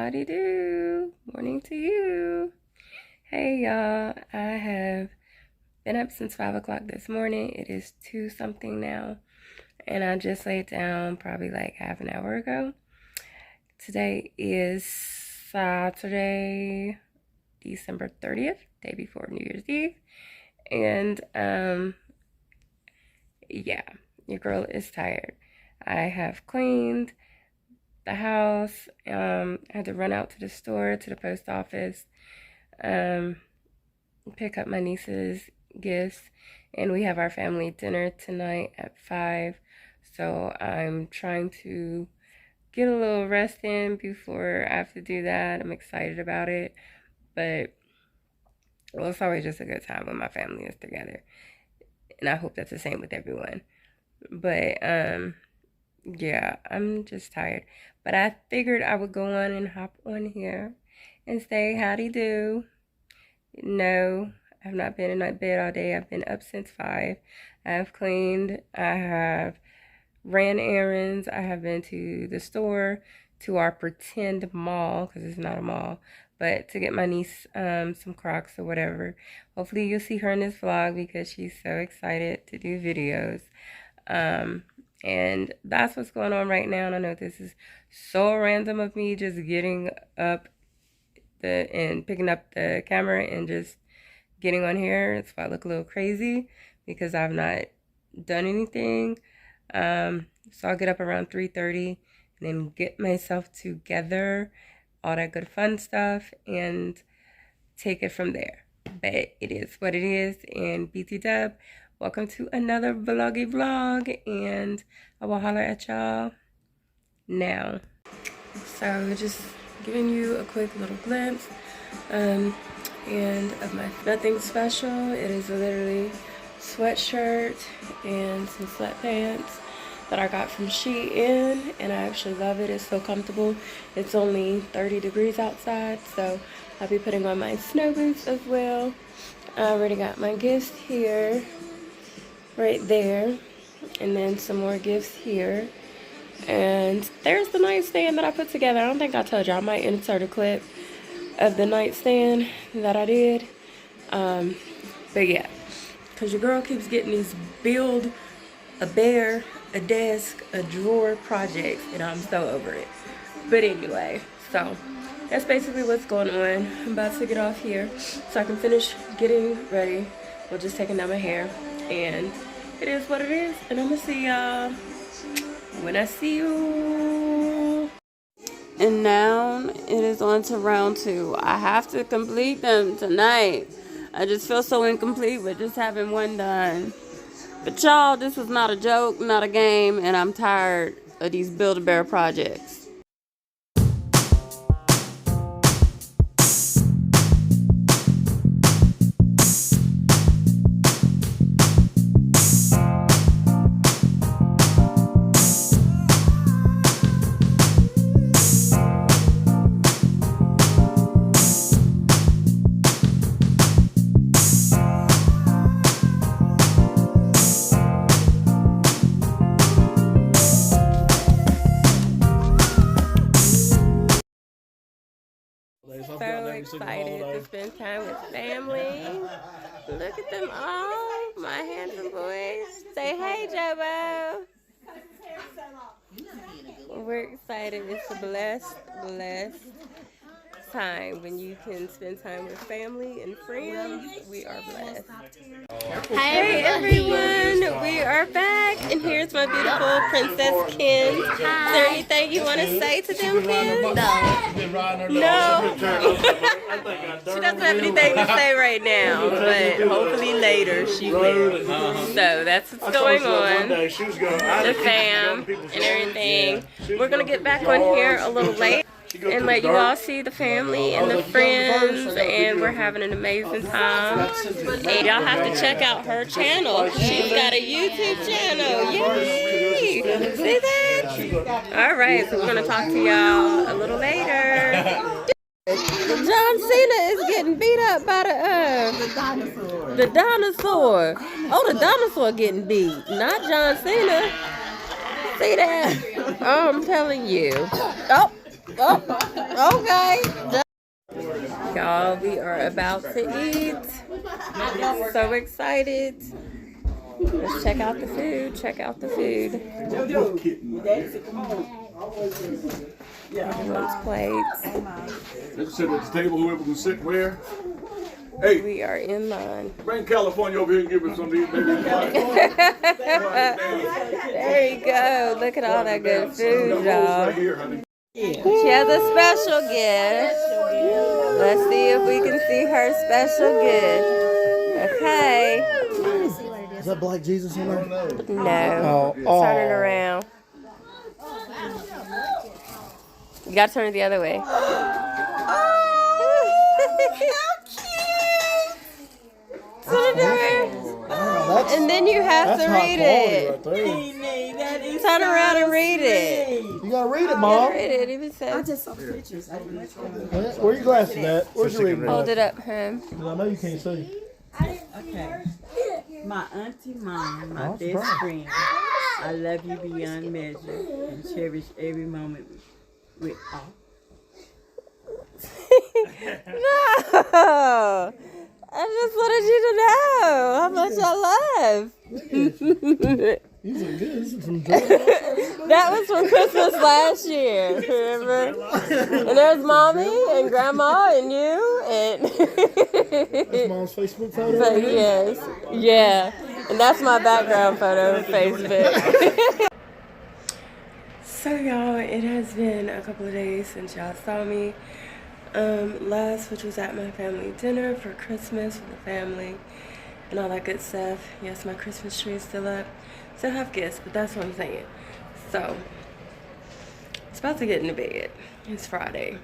Howdy do. Morning to you. Hey y'all, I have been up since 5 o'clock this morning. It is 2 something now, and I just laid down probably like half an hour ago. Today is Saturday, December 30th, day before New Year's Eve. And yeah, your girl is tired. I have cleaned the house. I had to run out to the store, to the post office, pick up my niece's gifts, and we have our family dinner tonight at 5. So I'm trying to get a little rest in before I have to do that. I'm excited about it, but well, it's always just a good time when my family is together, and I hope that's the same with everyone. But yeah, I'm just tired. But I figured I would go on and hop on here and say howdy do. No, I've not been in my bed all day. I've been up since 5. I have cleaned. I have ran errands. I have been to the store, to our pretend mall, because it's not a mall, but to get my niece some Crocs or whatever. Hopefully you'll see her in this vlog because she's so excited to do videos. And that's what's going on right now. And I know this is so random of me just getting up and picking up the camera and just getting on here. It's why I look a little crazy because I've not done anything. So I'll get up around 3:30 and then get myself together, all that good fun stuff, and take it from there. But it is what it is. And BT Dub, welcome to another vloggy vlog, and I will holler at y'all now. So just giving you a quick little glimpse and of my nothing special. It is literally sweatshirt and some sweatpants that I got from Shein, and I actually love it. It's so comfortable. It's only 30 degrees outside, so I'll be putting on my snow boots as well. I already got my gifts here, right there, and then some more gifts here. And there's the nightstand that I put together. I don't think I told you. I might insert a clip of the nightstand that I did. But yeah, because your girl keeps getting these build a bear, a desk, a drawer projects, and I'm so over it. But anyway, so that's basically what's going on. I'm about to get off here so I can finish getting ready. We're just taking down my hair, and it is what it is. And I'm gonna see y'all when I see you. And now it is on to round 2. I have to complete them tonight. I just feel so incomplete with just having one done. But y'all, this was not a joke, not a game, and I'm tired of these Build-A-Bear projects. So excited to spend time with family. Look at them all, my handsome boys. Say hey, Jobo. We're excited. It's a blessed time when you can spend time with family and friends. We are blessed. Hey everyone, we are back, and here's my beautiful Princess Ken. Is there anything you want to say to them, Ken? No. She doesn't have anything to say right now, but hopefully later she will. So that's what's going on. The fam and everything. We're gonna get back on here a little late and let you all see the family and the friends, and we're having an amazing time. And y'all have to check out her channel. She's got a YouTube channel. Yay! See that? All right, so we're gonna talk to y'all a little later. John Cena is getting beat up by the dinosaur. Oh, the dinosaur getting beat, not John Cena. See that? Oh, I'm telling you. Oh. Okay. Y'all, we are about to eat. So excited. Let's check out the food. Check out the food. Everyone's plates. Let's sit at the table, whoever can sit where. Hey, we are in line. Bring California over here and give us some of these. There you go. Look at all that good food, y'all. She has a special gift. Let's see if we can see her special gift. Okay. Is that Black Jesus in there? No. Turn it around. You gotta turn it the other way. And then you have to read it. Turn around and read it. You gotta read it, Mom. Read it. Even says. I just saw pictures. Where your glasses at? Where's your reading? Hold it up, him. I know you can't see. Okay. My auntie mom, my best friend. I love you beyond measure and cherish every moment with all. No. I just wanted you to know how much I love. These are good. This is from That was from Christmas last year, remember? And there's Mommy and Grandma and you and That's Mom's Facebook photo. But yes. Yeah. And that's my background photo on Facebook. So y'all, it has been a couple of days since y'all saw me. Last, which was at my family dinner for Christmas with the family and all that good stuff. Yes, my Christmas tree is still up. Still have gifts, but that's what I'm saying. So, it's about to get into bed. It's Friday.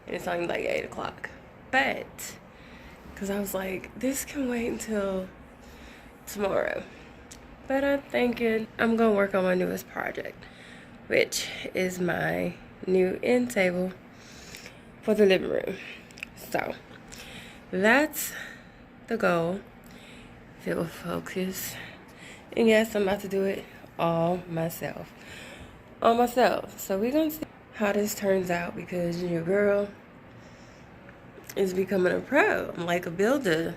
And it's only like 8 o'clock. But, because I was like, this can wait until tomorrow. But I'm thinking I'm going to work on my newest project, which is my new end table for the living room. So, that's the goal. Feel focused. And yes, I'm about to do it all myself. So we're going to see how this turns out because your girl is becoming a pro. I'm like a builder.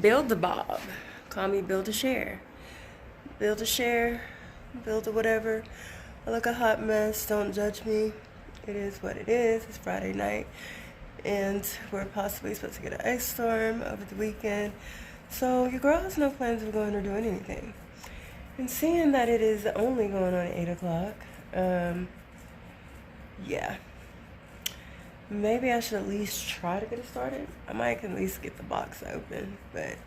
Build a Bob. Call me Build a Share. Build a Share. Build a whatever. I look a hot mess. Don't judge me. It is what it is. It's Friday night. And we're possibly supposed to get an ice storm over the weekend. So your girl has no plans of going or doing anything. And seeing that it is only going on at 8 o'clock, yeah. Maybe I should at least try to get it started. I might at least get the box open, but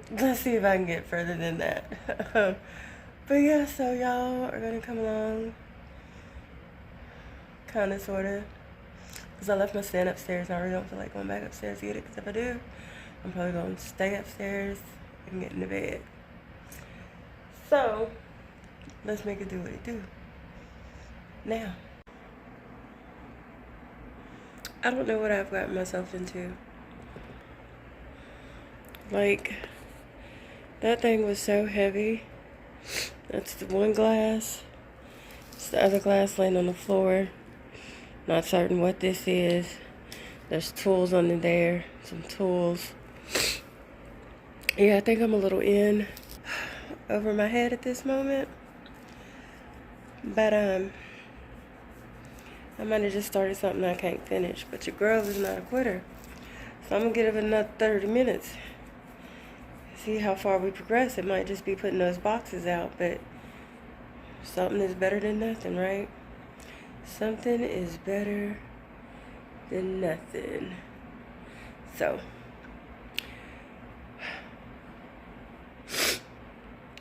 let's see if I can get further than that. But yeah, so y'all are gonna come along, kind of, sort of, because I left my stand upstairs and I really don't feel like going back upstairs to get it, because if I do, I'm probably going to stay upstairs and get into bed. So, let's make it do what it do. Now, I don't know what I've gotten myself into. Like, that thing was so heavy. That's the one glass. It's the other glass laying on the floor. Not certain what this is. There's tools under there. Some tools. Yeah, I think I'm a little in over my head at this moment. But, I might have just started something I can't finish. But your girl is not a quitter. So I'm going to give it another 30 minutes. See how far we progress. It might just be putting those boxes out. But something is better than nothing, right? Something is better than nothing. So,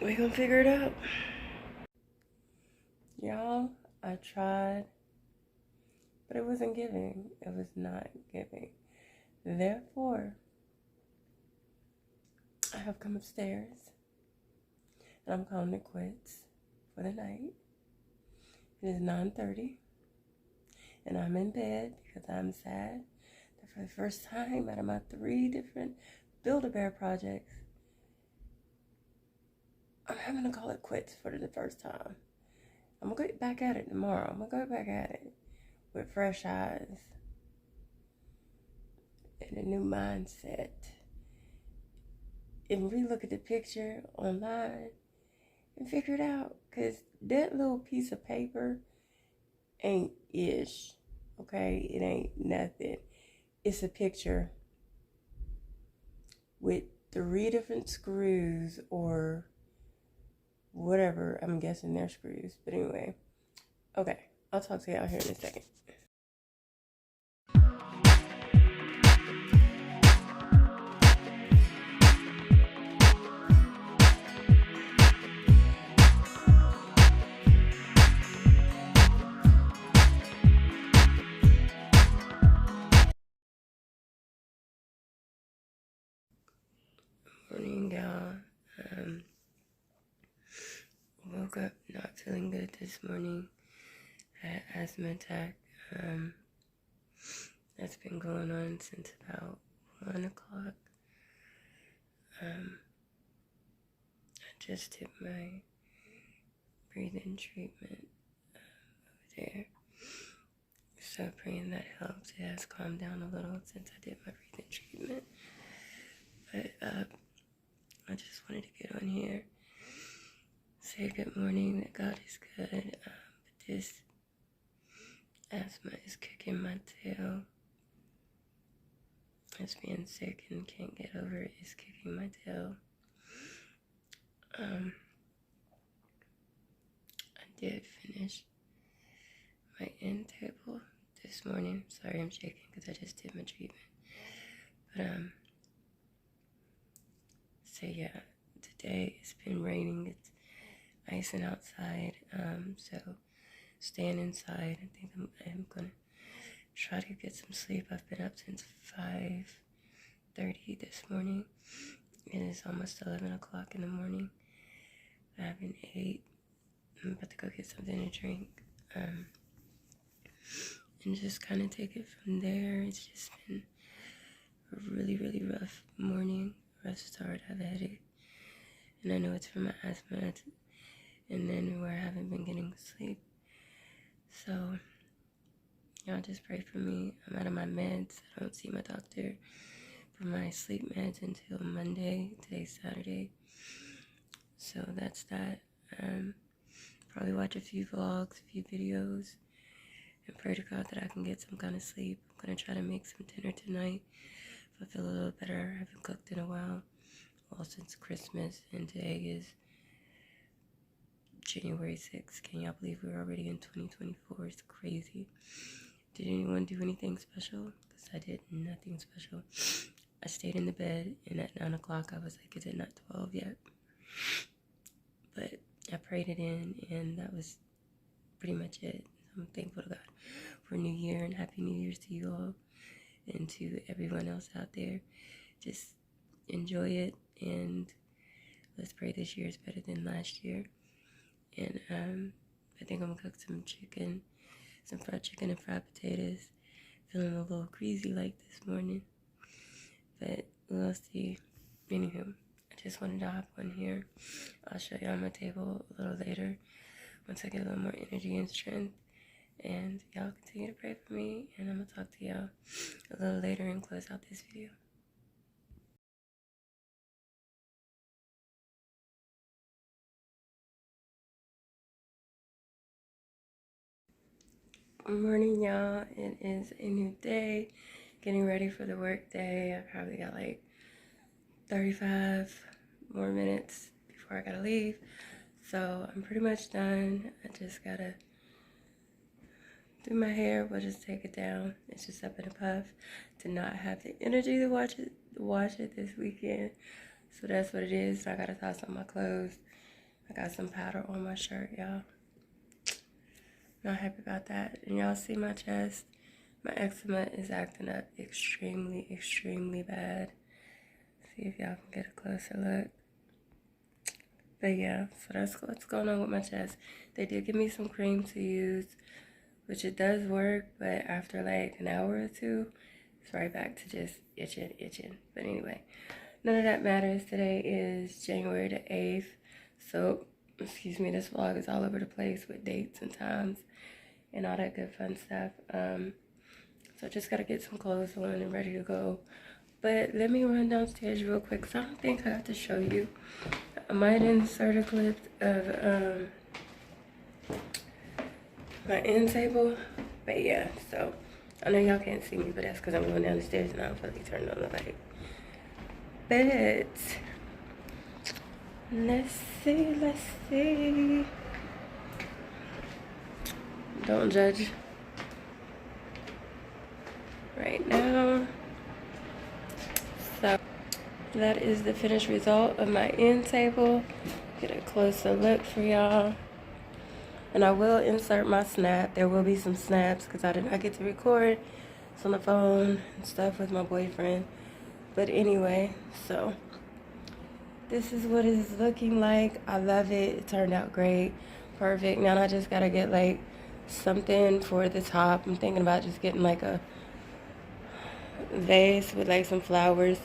we're going to figure it out. Y'all, I tried. But it wasn't giving. It was not giving. Therefore, I have come upstairs. And I'm calling it quits for the night. It is 9:30. And I'm in bed because I'm sad that for the first time out of my 3 different Build-A-Bear projects, I'm having to call it quits for the first time. I'm gonna get back at it tomorrow. I'm gonna go back at it with fresh eyes and a new mindset. And relook at the picture online and figure it out. Cause that little piece of paper ain't ish. Okay? It ain't nothing. It's a picture with 3 different screws or whatever. I'm guessing they're screws. But anyway. Okay. I'll talk to y'all here in a second. Morning, y'all. Woke up not feeling good this morning. I had asthma attack. That's been going on since about 1 o'clock. I just did my breathing treatment over there. So praying that helps. It has calmed down a little since I did my breathing treatment. But I just wanted to get on here, say good morning, that God is good. But this asthma is kicking my tail. Just being sick and can't get over it is kicking my tail. I did finish my end table this morning. Sorry, I'm shaking because I just did my treatment. But so yeah, today it's been raining. It's icing outside. So staying inside. I think I'm gonna try to get some sleep. I've been up since 5:30 this morning. It is almost 11 o'clock in the morning. I haven't ate. I'm about to go get something to drink. And just kind of take it from there. It's just been a really, really rough morning, rough start. I have a headache. And I know it's from my asthma. And then where I haven't been getting sleep. So, y'all just pray for me. I'm out of my meds. I don't see my doctor for my sleep meds until Monday. Today's Saturday. So that's that. Probably watch a few vlogs, a few videos, and pray to God that I can get some kind of sleep. I'm going to try to make some dinner tonight if I feel a little better. I haven't cooked in a while. Well, since Christmas, and today is January 6th. Can y'all believe we're already in 2024? It's crazy. Did anyone do anything special? Because I did nothing special. I stayed in the bed, and at 9 o'clock I was like, is it not 12 yet? But I prayed it in, and that was pretty much it. I'm thankful to God for New Year, and Happy New Year's to you all and to everyone else out there. Just enjoy it, and let's pray this year is better than last year. And I think I'm gonna cook some chicken, some fried chicken and fried potatoes. Feeling a little greasy like this morning, but we'll see. Anywho, I just wanted to hop on here. I'll show y'all my table a little later once I get a little more energy and strength. And y'all continue to pray for me, and I'm gonna talk to y'all a little later and close out this video. Good morning, y'all. It is a new day. Getting ready for the work day. I probably got like 35 more minutes before I gotta leave. So I'm pretty much done. I just gotta do my hair. We'll just take it down. It's just up in a puff. Did not have the energy to wash it this weekend. So that's what it is. I gotta toss on my clothes. I got some powder on my shirt, y'all. Not happy about that. And y'all see my chest. My eczema is acting up extremely, extremely bad. See if y'all can get a closer look. But yeah, so that's what's going on with my chest. They did give me some cream to use, which it does work, but after like an hour or two, it's right back to just itching. But anyway, none of that matters. Today is January the 8th. So excuse me, this vlog is all over the place with dates and times and all that good fun stuff. So I just gotta get some clothes on and ready to go. But let me run downstairs real quick because I don't think I have to show you. I might insert a clip of my end table. But yeah, so I know y'all can't see me, but that's because I'm going down the stairs and I don't feel like turning on the light. But let's see. Don't judge right now. So that is the finished result of my end table. Get a closer look for y'all. And I will insert my snap. There will be some snaps because I did not get to record. It's on the phone and stuff with my boyfriend. But anyway, so this is what it's looking like. I love it. It turned out great. Perfect. Now I just gotta get like something for the top. I'm thinking about just getting like a vase with like some flowers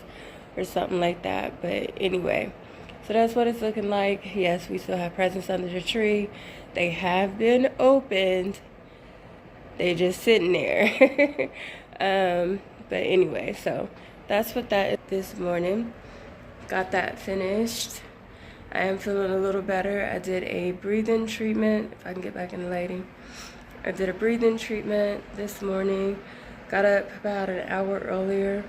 or something like that. But anyway, so that's what it's looking like. Yes, we still have presents under the tree. They have been opened. They just sitting there. But anyway, so that's what that is this morning. Got that finished. I am feeling a little better. I did a breathing treatment. If I can get back in the lighting. I did a breathing treatment this morning. Got up about an hour earlier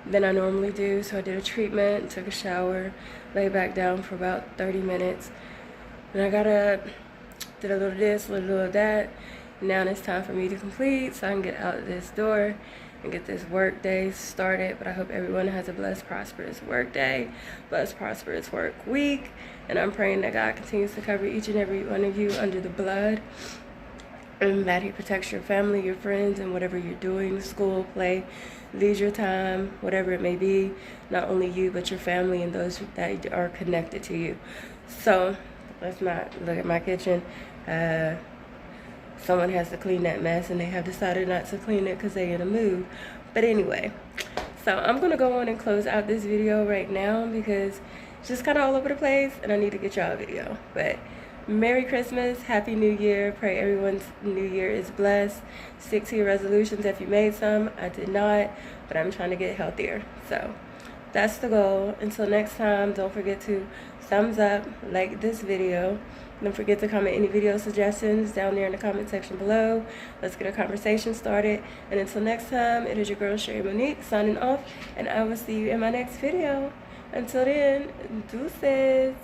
than I normally do. So I did a treatment, took a shower, lay back down for about 30 minutes. And I got up, did a little this, a little of that. Now it's time for me to complete so I can get out this door and get this work day started. But I hope everyone has a blessed, prosperous work day, blessed, prosperous work week. And I'm praying that God continues to cover each and every one of you under the blood, and that He protects your family, your friends, and whatever you're doing, school, play, leisure time, whatever it may be. Not only you, but your family and those that are connected to you. So let's not look at my kitchen. Someone has to clean that mess, and they have decided not to clean it because they're in a mood. But anyway, so I'm going to go on and close out this video right now because it's just kind of all over the place, and I need to get y'all a video. But Merry Christmas, Happy New Year. Pray everyone's New Year is blessed. Stick to your resolutions if you made some. I did not, but I'm trying to get healthier. So that's the goal. Until next time, don't forget to thumbs up, like this video. Don't forget to comment any video suggestions down there in the comment section below. Let's get a conversation started. And until next time, it is your girl Sherry Monique signing off, and I will see you in my next video. Until then, deuces.